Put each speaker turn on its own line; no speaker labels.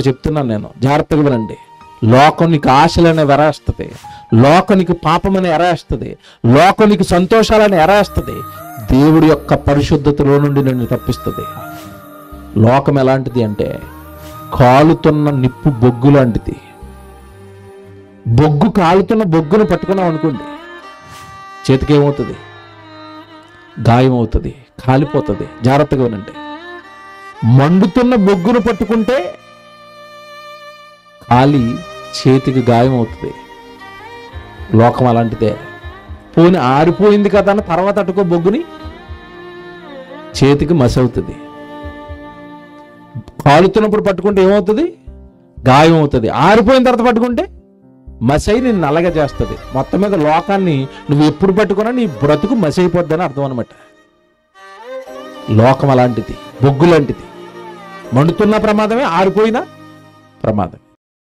చెప్తున్నాను నేను, జాగ్రత్తగా వినండి. లోకానికి ఆశలని ఎరేస్తుంది, లోకానికి పాపమని ఎరేస్తుంది, లోకానికి సంతోషాలని ఎరేస్తుంది. దేవుడి యొక్క పరిశుద్ధతలో నుండి నిన్ను తప్పిస్తుంది. లోకం ఎలాంటిది అంటే కాలుతున్న నిప్పు బొగ్గు లాంటిది. బొగ్గు కాలుతున్న బొగ్గును పట్టుకున్నాం అనుకోండి, చేతికి ఏమవుతుంది? గాయం అవుతుంది, కాలిపోతుంది. జాగ్రత్తగా వినండి. మండుతున్న బొగ్గును పట్టుకుంటే కాలి చేతికి గాయం అవుతుంది. లోకం అలాంటిదే. పోని ఆరిపోయింది కదా అని తర్వాత అటుకో బొగ్గుని, చేతికి మసి అవుతుంది. కాలుతున్నప్పుడు పట్టుకుంటే ఏమవుతుంది? గాయం అవుతుంది. ఆరిపోయిన తర్వాత పట్టుకుంటే మసై నిన్ను నల్లగా చేస్తుంది. మొత్తం మీద లోకాన్ని నువ్వు ఎప్పుడు పట్టుకున్నా నీ బ్రతుకు మసి అయిపోద్ది అని అర్థం అనమాట. లోకం అలాంటిది, బొగ్గు లాంటిది. మండుతున్న ప్రమాదమే, ఆరిపోయినా ప్రమాదం.